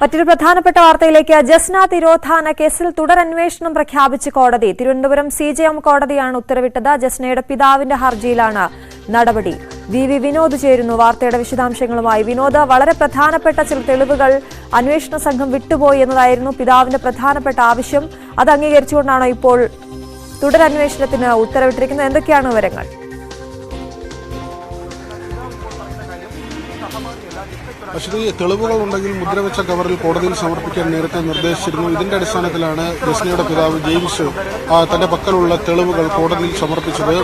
മറ്റൊരു പ്രധാനപ്പെട്ട വാർത്തയിലേക്ക് ജസ്ന തിരോധാന കേസിൽ തുടരന്വേഷണം പ്രഖ്യാപിച്ച് കോടതി. തിരുവനന്തപുരം CJM കോടതിയാണ് ഉത്തരവിട്ടത്. ജസ്നയുടെ പിതാവിന്റെ ഹർജിയിലാണ് നടപടി. വി വിനോദ് ചേരുന്നു വാർത്തയുടെ വിശദാംശങ്ങളുമായി. വിനോദ്, വളരെ പ്രധാനപ്പെട്ട ചില തെളിവുകൾ അന്വേഷണ സംഘം വിട്ടുപോയി എന്നതായിരുന്നു പിതാവിന്റെ പ്രധാനപ്പെട്ട ആവശ്യം. അത് അംഗീകരിച്ചുകൊണ്ടാണോ ഇപ്പോൾ തുടരന്വേഷണത്തിന് ഉത്തരവിട്ടിരിക്കുന്നത്? എന്തൊക്കെയാണ് വിവരങ്ങൾ? അശ്വതി, തെളിവുകൾ ഉണ്ടെങ്കിൽ മുദ്രവെച്ച കവറിൽ കോടതിയിൽ സമർപ്പിക്കാൻ നേരത്തെ നിർദ്ദേശിച്ചിരുന്നു. ഇതിന്റെ അടിസ്ഥാനത്തിലാണ് ജസ്നയുടെ പിതാവ് ജെയിംസ് തന്റെ പക്കലുള്ള തെളിവുകൾ കോടതിയിൽ സമർപ്പിച്ചത്.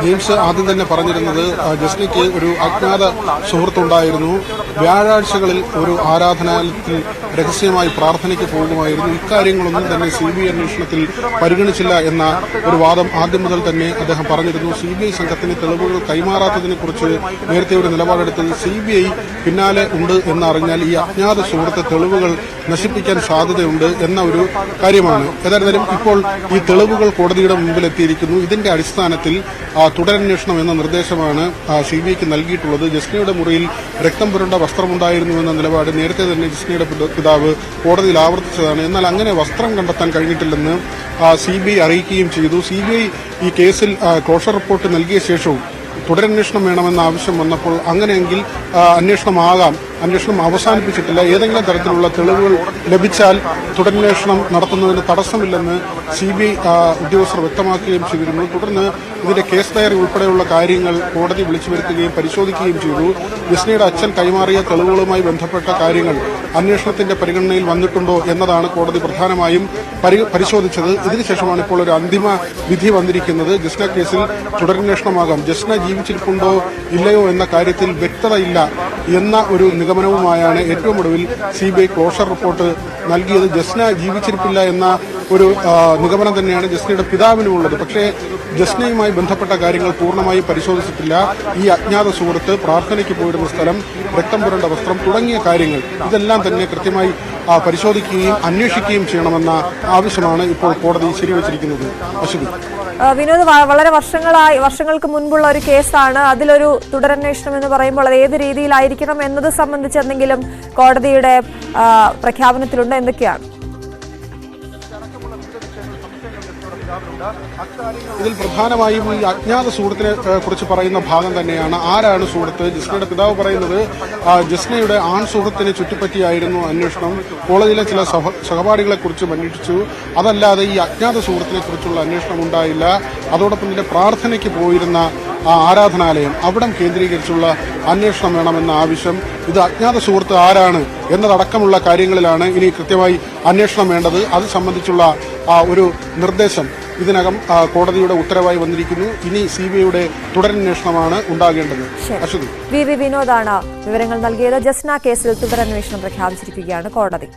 ജെയിംസ് ആദ്യം തന്നെ പറഞ്ഞിരുന്നത് ജസ്നയ്ക്ക് ഒരു അജ്ഞാത സുഹൃത്തുണ്ടായിരുന്നു. വ്യാഴാഴ്ചകളിൽ ഒരു ആരാധനാലയത്തിൽ രഹസ്യമായി പ്രാർത്ഥനയ്ക്ക് പോകുമായിരുന്നു. ഇക്കാര്യങ്ങളൊന്നും തന്നെ CBI അന്വേഷണത്തിൽ പരിഗണിച്ചില്ല എന്ന ഒരു വാദം ആദ്യം മുതൽ തന്നെ അദ്ദേഹം പറഞ്ഞിരുന്നു. CBI സംഘത്തിന് തെളിവുകൾ കൈമാറാത്തതിനെ കുറിച്ച് നേരത്തെ ഒരു നിലപാടെടുത്തത് CBI പിന്നാലെ ഉണ്ട് എന്നറിഞ്ഞാൽ ഈ അജ്ഞാത സുഹൃത്ത് തെളിവുകൾ നശിപ്പിക്കാൻ സാധ്യതയുണ്ട് എന്ന ഒരു കാര്യമാണ്. ഏതായാലും ഇപ്പോൾ ഈ തെളിവുകൾ കോടതിയുടെ മുമ്പിൽ എത്തിയിരിക്കുന്നു. ഇതിന്റെ അടിസ്ഥാനത്തിൽ തുടരന്വേഷണം എന്ന നിർദ്ദേശമാണ് CBIക്ക് നൽകിയിട്ടുള്ളത്. ജസ്നയുടെ മുറിയിൽ രക്തം പുരണ്ട വസ്ത്രമുണ്ടായിരുന്നു എന്ന നിലപാട് നേരത്തെ തന്നെ ജസ്നയുടെ പിതാവ് കോടതിയിൽ ആവർത്തിച്ചതാണ്. എന്നാൽ അങ്ങനെ വസ്ത്രം കണ്ടെത്താൻ കഴിഞ്ഞിട്ടില്ലെന്ന് CBI അറിയിക്കുകയും ചെയ്തു. CBI ഈ കേസിൽ ക്ലോഷർ റിപ്പോർട്ട് നൽകിയ ശേഷവും തുടരന്വേഷണം വേണമെന്ന ആവശ്യം വന്നപ്പോൾ അങ്ങനെയെങ്കിൽ അന്വേഷണം അവസാനിപ്പിച്ചിട്ടില്ല. ഏതെങ്കിലും തരത്തിലുള്ള തെളിവുകൾ ലഭിച്ചാൽ തുടരന്വേഷണം നടത്തുന്നതിന് തടസ്സമില്ലെന്ന് CBI ഉദ്യോഗസ്ഥർ വ്യക്തമാക്കുകയും ചെയ്തിരുന്നു. തുടർന്ന് ഇതിന്റെ കേസ് ഡയറി ഉൾപ്പെടെയുള്ള കാര്യങ്ങൾ കോടതി വിളിച്ചു വരുത്തുകയും പരിശോധിക്കുകയും ചെയ്തു. ജസ്നയുടെ അച്ഛൻ കൈമാറിയ തെളിവുകളുമായി ബന്ധപ്പെട്ട കാര്യങ്ങൾ അന്വേഷണത്തിന്റെ പരിഗണനയിൽ വന്നിട്ടുണ്ടോ എന്നതാണ് കോടതി പ്രധാനമായും പരിശോധിച്ചത്. ഇതിനുശേഷമാണ് ഇപ്പോൾ ഒരു അന്തിമ വിധി വന്നിരിക്കുന്നത്. ജസ്ന കേസിൽ തുടരന്വേഷണമാകാം. ജസ്ന ജീവിച്ചിരിപ്പുണ്ടോ ഇല്ലയോ എന്ന കാര്യത്തിൽ വ്യക്തതയില്ല എന്ന ഒരു നിഗമനവുമായാണ് ഏറ്റവും ഒടുവിൽ CBI ക്ലോഷർ റിപ്പോർട്ട് നൽകിയത്. ജസ്ന ജീവിച്ചിരിപ്പില്ല എന്ന ഒരു നിഗമനം തന്നെയാണ് ജസ്നയുടെ പിതാവിനുമുള്ളത്. പക്ഷേ ജസ്നയുമായി ബന്ധപ്പെട്ട കാര്യങ്ങൾ പൂർണ്ണമായും പരിശോധിച്ചിട്ടില്ല. ഈ അജ്ഞാത സുഹൃത്ത് പ്രാർത്ഥനയ്ക്ക് പോയിരുന്ന സ്ഥലം, രക്തം പുരണ്ട വസ്ത്രം തുടങ്ങിയ കാര്യങ്ങൾ ഇതെല്ലാം തന്നെ കൃത്യമായി പരിശോധിക്കുകയും അന്വേഷിക്കുകയും ചെയ്യണമെന്ന ആവശ്യമാണ് ഇപ്പോൾ കോടതി ശരിവച്ചിരിക്കുന്നത്. അശ്വതി, വിനോദ്, വളരെ വർഷങ്ങൾക്ക് മുൻപുള്ള ഒരു കേസാണ്. അതിലൊരു തുടരന്വേഷണം എന്ന് പറയുമ്പോൾ അത് ഏത് രീതിയിലായിരിക്കണം എന്നത് സംബന്ധിച്ച് എന്തെങ്കിലും കോടതിയുടെ പ്രഖ്യാപനത്തിലുണ്ട്? എന്തൊക്കെയാണ് ഇതിൽ പ്രധാനമായും ഈ അജ്ഞാത സുഹൃത്തിനെ കുറിച്ച് പറയുന്ന ഭാഗം തന്നെയാണ്. ആരാണ് സുഹൃത്ത്? ജസ്നയുടെ പിതാവ് പറയുന്നത് ജസ്നയുടെ ആൺ സുഹൃത്തിനെ ചുറ്റിപ്പറ്റിയായിരുന്നു അന്വേഷണം. കോളേജിലെ ചില സഹപാഠികളെ കുറിച്ചും അന്വേഷിച്ചു. അതല്ലാതെ ഈ അജ്ഞാത സുഹൃത്തിനെ കുറിച്ചുള്ള അന്വേഷണം ഉണ്ടായില്ല. അതോടൊപ്പം തന്നെ പ്രാർത്ഥനയ്ക്ക് പോയിരുന്ന ആരാധനാലയം, അവിടം കേന്ദ്രീകരിച്ചുള്ള അന്വേഷണം വേണമെന്ന ആവശ്യം. ഇത് അജ്ഞാത സുഹൃത്ത് ആരാണ് എന്നതടക്കമുള്ള കാര്യങ്ങളിലാണ് ഇനി കൃത്യമായി അന്വേഷണം വേണ്ടത്. അത് സംബന്ധിച്ചുള്ള ഒരു നിർദ്ദേശം ഇതിനകം കോടതിയുടെ ഉത്തരവായി വന്നിരിക്കുന്നു. ഇനി CBIയുടെ തുടരന്വേഷണമാണ് ഉണ്ടാകേണ്ടത്. അശ്വതി, വി വിനോദാണ് വിവരങ്ങൾ നൽകിയത്. ജസ്ന കേസിൽ തുടരന്വേഷണം പ്രഖ്യാപിച്ചിരിക്കുകയാണ് കോടതി.